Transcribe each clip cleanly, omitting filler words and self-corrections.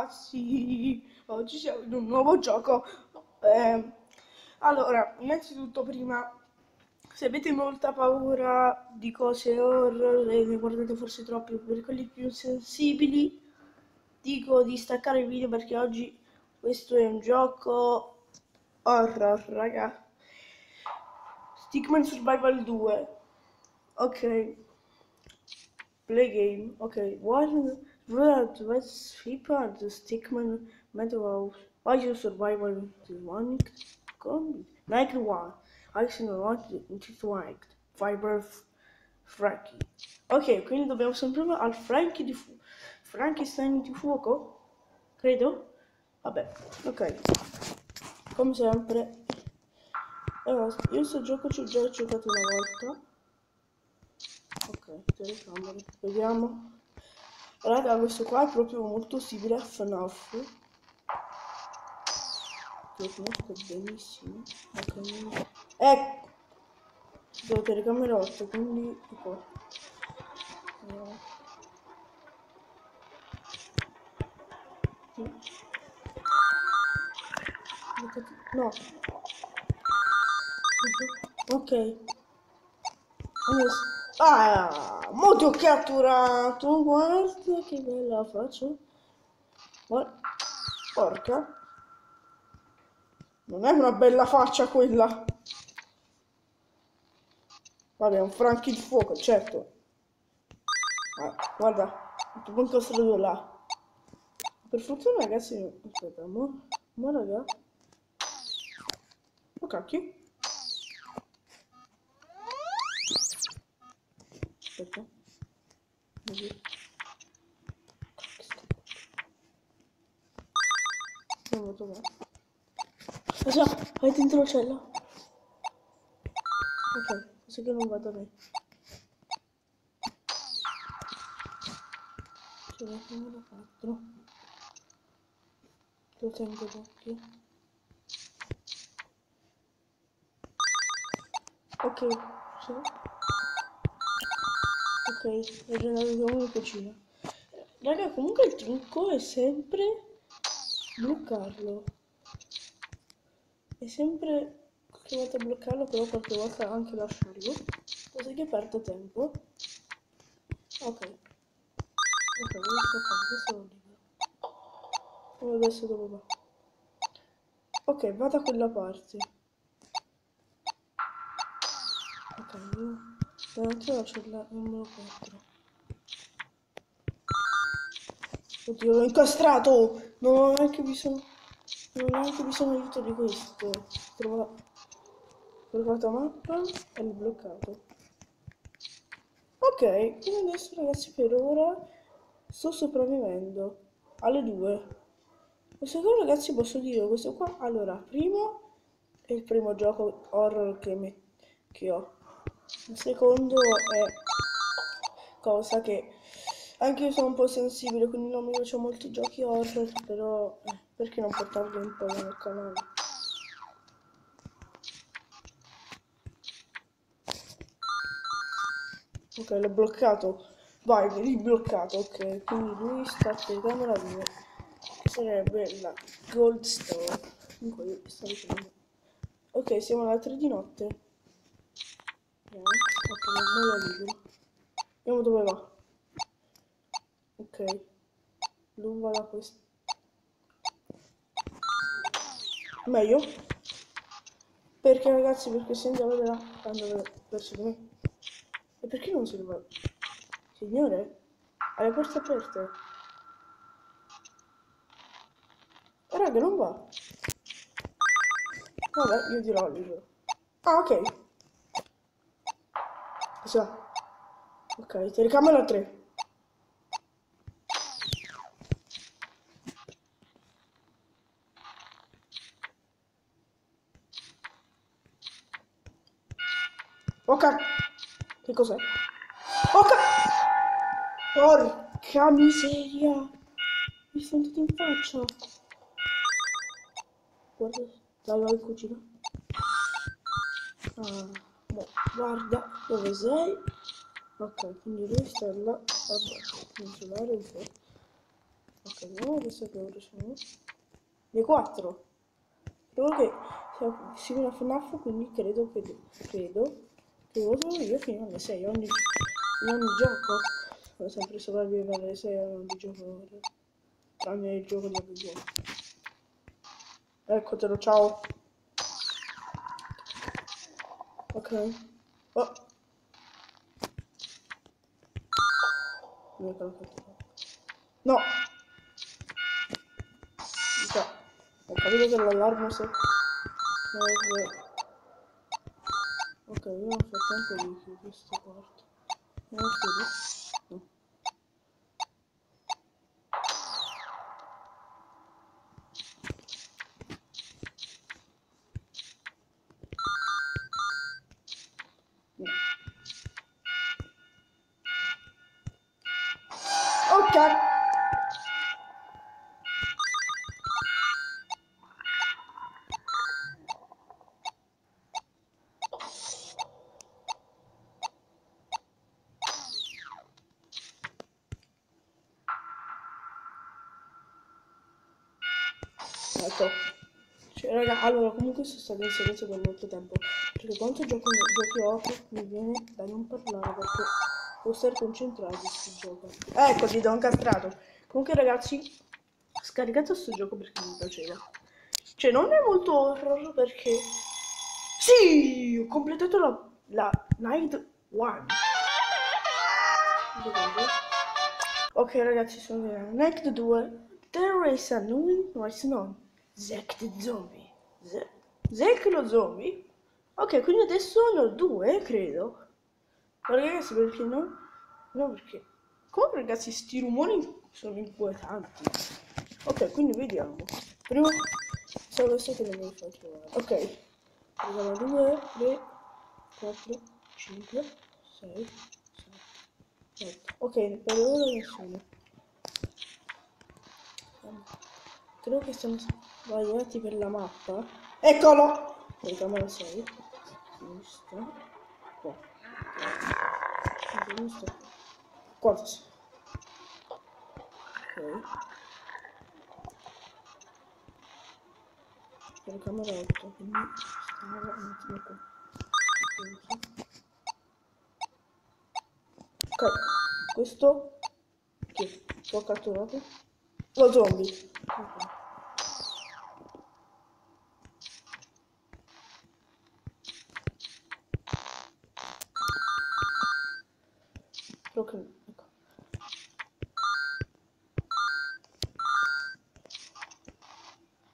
Sì, oggi siamo in un nuovo gioco. Allora, innanzitutto prima, se avete molta paura di cose horror e ne guardate forse troppi, per quelli più sensibili, dico di staccare il video perché oggi questo è un gioco horror, raga. Stickman Survival 2. Ok. Play game. Okay. What's FIFA, the Stickman Metal Why Survival the one Nike One. I sono White. Fiber Frankie. Ok, quindi dobbiamo sempre al Frankie di Frankenstein di fuoco? Credo? Vabbè, ok. Come sempre. Io questo gioco ci ho già giocato una volta. Ok, telecamera. Vediamo. Raga, questo qua è proprio molto simile a FNAF. Lo conosco benissimo. Ok. Ecco! Devo telecamera 8, quindi ecco. No. Ok. Ah, mo ti ho catturato. Guarda che bella faccia. Porca. Non è una bella faccia quella. Vabbè, un Franchi di fuoco, certo. Ah, guarda, il tuo incastrato là. Per fortuna, ragazzi, aspetta, mo raga. Oh cacchio. Aspetta. Non lo trovo. Ah già, vai dentro la cella. Ok, così che non vado a me. C'è la camera 4. Lo tengo d'occhio. Ok, sì. Ok, è generato una cucina. Raga, comunque il trucco è sempre bloccarlo. È sempre qualche volta bloccarlo, però qualche volta anche lasciarlo. Così che perdo tempo. Ok. Ok, adesso lo libero. E adesso dove va? Ok, vado da quella parte. Ok, davanti alla cella numero 4. Oddio, l'ho incastrato! Non ho neanche bisogno aiuto di questo. Trovato mappa e l'ho bloccato. Ok, quindi adesso ragazzi per ora sto sopravvivendo alle 2. Questo qua ragazzi posso dire, questo qua, allora, primo è il primo gioco horror che ho. Il secondo è cosa che anche io sono un po' sensibile, quindi non mi piacciono molto i giochi horror, però perché non portarli un po' nel canale? Ok, l'ho bloccato. Vai, ribloccato, ok. Quindi lui sta telecamera 2. Che sarebbe la Gold Store. Comunque io sto riprendendo. Ok, siamo alle 3 di notte. Vediamo. Ok, non lo libero. Vediamo dove va. Ok. Lui va da questo. Meglio. Perché ragazzi? Perché se andiamo là, andava verso di me. E perché non si va? Signore? Ha le porte aperte. Raga, non va. Vabbè, io dirò libero. Ah, ok. Cosa? Ok, telecamera 3. Ok. Che cos'è? Ok. Porca miseria. Mi sono tutti in faccia. Guarda, dai, vai in cucina. Ah, boh, guarda dove sei. Ok, quindi lui sta là. Vabbè, consolare un po'. Ok, vediamo adesso che ore sono. Le 4. Credo che sia simile a FNAF, quindi credo che devo io fino alle 6 ogni gioco. Devo sempre sopravvivere alle 6 di gioco, tranne il gioco di avventura. Eccotelo, ciao. Ok. Oh. No. Già. Ho capito che l'allarme se... Ok, io nel frattempo di chiudo questa porta. Non lo chiudo? No. No. Ok. Ecco. Cioè, raga, allora comunque sono stato in silenzio per molto tempo. Perché quando giochi horror mi viene da non parlare perché devo stare concentrato su gioco. Ecco, ti do un castrato. Comunque ragazzi, ho scaricato sto gioco perché mi piaceva. Cioè non è molto horror perché... Sì! Ho completato la Night 1. Ok ragazzi, sono Night 2. There is a new noise known. Zack the zombie. Zack lo zombie? Ok, quindi adesso ne ho 2, credo. Ma ragazzi, perché no? No, perché... Comunque ragazzi, sti rumori sono inquietanti. Ok, quindi vediamo. Prima... Solo questo che non mi fa trovare. Ok. Prendiamo 2, 3, 4, 5, 6, 7. Ok, per ora nessuno. Credo che siamo sbagliati per la mappa. Eccolo! Telecamera 6. Sinistra. Qua. Sinistra. Qua. Ok. Telecamera 8. Quindi stiamo un attimo qua. Ok. Questo. Che? L'ho catturato? Lo zombie. Ok. Ok, ecco.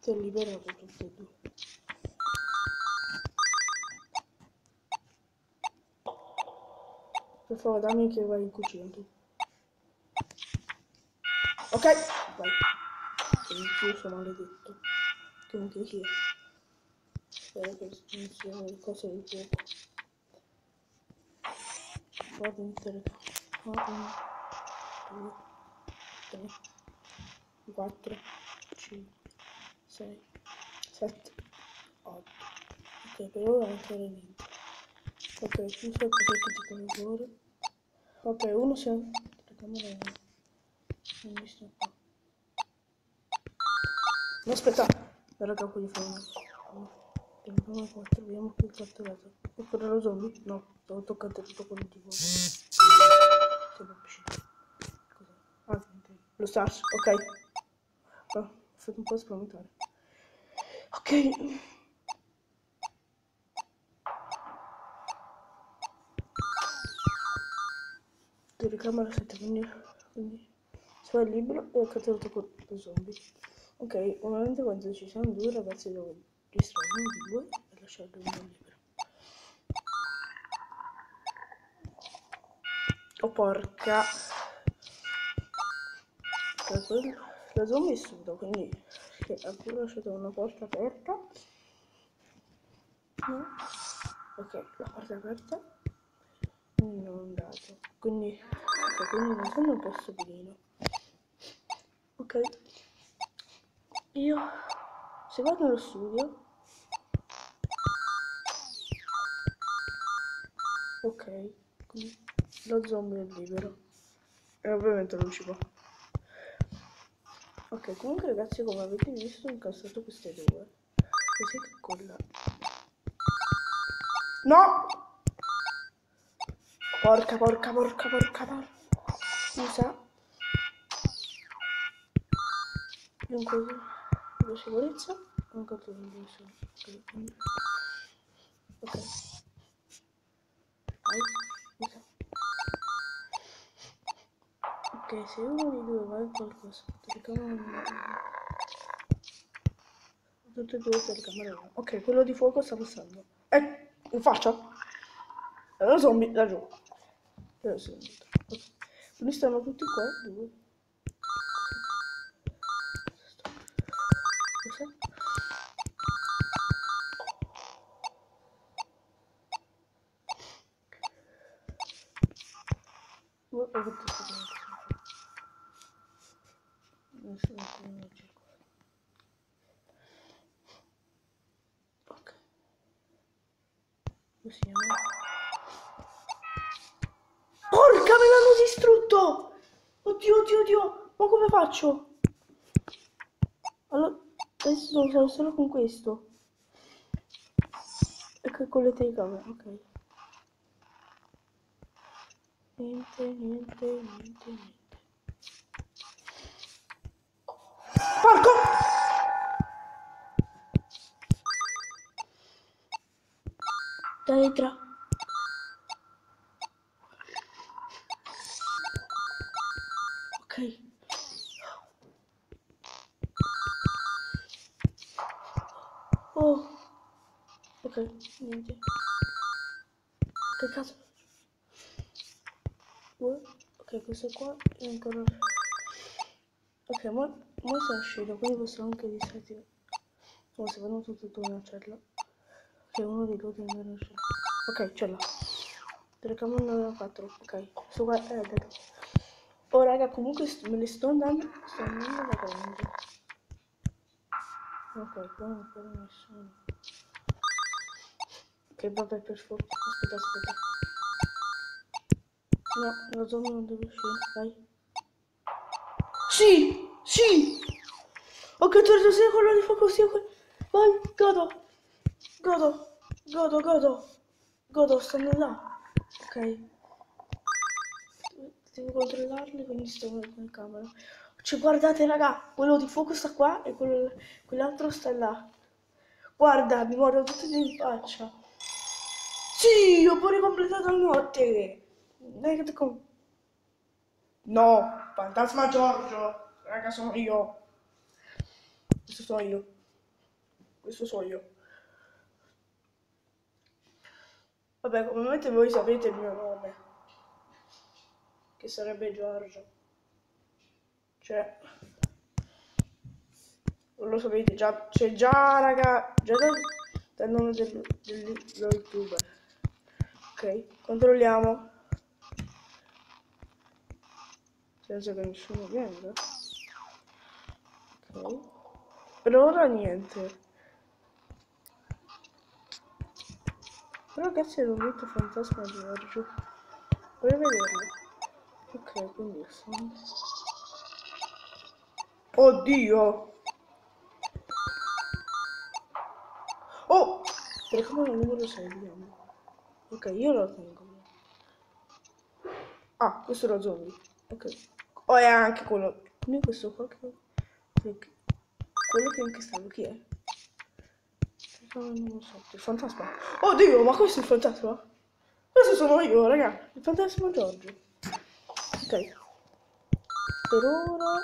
Ti ho liberato tutti e due. Per favore dammi che vai in cucina tu. Ok, vai. Che mi chiuso maledetto. Comunque chi è? Spero che non siano le cose di fuoco. Vado in telefono. 1, 2, 3, 4, 5, 6, 7, 8. Ok, per ora non c'era niente. Ok, qui sotto c'è tutti i colori. Ok, uno si è... Telecamera 1. Non mi sto qua. No, aspetta. Raga, voglio fare una... Telecamera 4, vediamo qui il catturato. Oppure lo zombie? No, devo toccare tutto quello di fuoco. Sembra uscito. Cos'è? Ah, niente. Lo stars, ok. Oh, ho fatto un po' spaventare. Ok. Telecamera 7, quindi si fa il libro e ho catturato con lo zombie. Ok, ovviamente quando ci sono due ragazzi devo distrarne due e lasciarlo uno libero. Oh porca. La zombie è suda, quindi ha pure lasciato una porta aperta. No. Ok, la porta è aperta. Quindi non è andato. Quindi non sono un po' stupidino. Ok. Io se vado nello studio. Ok, quindi lo zombie è libero. E ovviamente non ci va. Ok, comunque ragazzi, come avete visto ho incassato queste due. Così che quella... No! Porca. Scusa. Io ancora la sicurezza. Ho ancora il ok. Vai. Scusa. Ok, se uno di due va in qualcosa, telecamera... Tutte e due telecamere. Ok, quello di fuoco sta passando. In faccia! Allora zombie, laggiù. Okay. Quindi stanno tutti qua, due. Cos'è? Ok. Così, no? Porca, me l'hanno distrutto! Oddio! Ma come faccio? Allora, adesso devo fare solo con questo. E con le telecamere, ok. Niente. Porco! Da dietro. Ok. Oh. Ok, niente. Che cazzo? Ok, questo qua è ancora... Ok, ma sono uscito, quindi posso anche disattivare. Oh, se vanno tutti e due una cella. Ok, uno dei due deve andare in cella. Ok, cella. Telecamera numero 4. Ok, questo qua è detto. Oh raga, comunque me le sto andando da grande. Ok, qua non c'è nessuno. Ok, vabbè, per forza. Aspetta. No, la zona non deve uscire, dai. Sì! Ho catturato sia quello di fuoco sia quello... Vai, godo, stanno là. Ok. Devo controllarli, quindi sto in camera. Cioè, guardate raga, quello di fuoco sta qua e quell'altro sta là. Guarda, mi guardo tutti in faccia. Sì, ho pure completato la notte. Dai che ti No, fantasma Giorgio. Raga, sono io. Questo so io. Vabbè, come voi sapete il mio nome. Che sarebbe Giorgio. Cioè... Non lo sapete già, c'è già raga, già dal nome dello youtuber. Ok, controlliamo. Senza che nessuno venga. Ok. Per ora niente. Però ragazzi hanno detto fantasma Giorgio. Vorrei vederlo. Ok, quindi sono... Oddio! Oh! Telecamera numero 6, vediamo. Ok, io lo tengo. Ah, questo è lo zombie. Ok. Oh, è anche quello. Quindi questo qua che... Quello che anche stavo, chi è? Non lo so, il fantasma. Oddio, ma questo è il fantasma? Questo sono io, raga. Il fantasma Giorgio. Ok. Per ora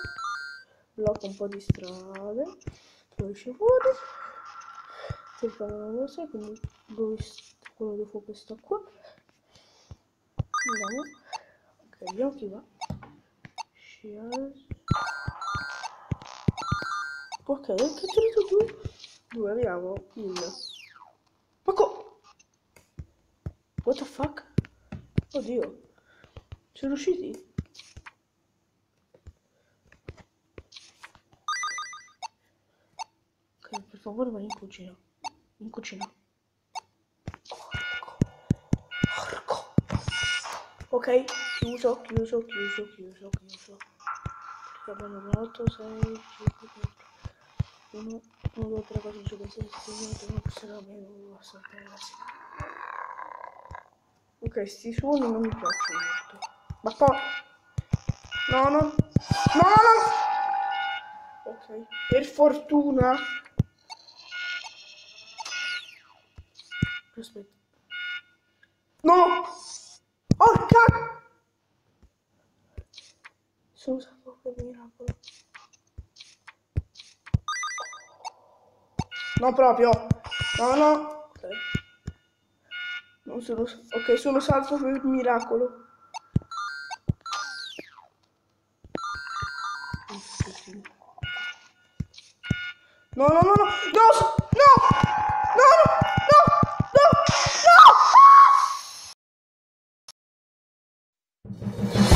blocco un po' di strade. Poi esce fuori. Telecamera non lo so, quindi quello di fuoco sta qua. Andiamo. Ok, vediamo chi va. Ok, ho catturato due, abbiamo il... What the fuck? Oddio. Siamo riusciti? Ok, per favore vai in cucina. Porco. Ok, chiuso. Abbiamo 8, 6, 5, 1, 1, 2, 3, 4, 5, 6, 7, 8, 9, 10, 11, 12, 13. Ok, sti suoni non mi piacciono molto. Ma poi... No, no. No, no, no. Ok, per fortuna. Aspetta. No! Porca! Sono salvato per miracolo. No, proprio. No, no. Ok. Non sono... Ok, sono salvo per miracolo. No, no, no, no. No, no! No, no, no, no, no!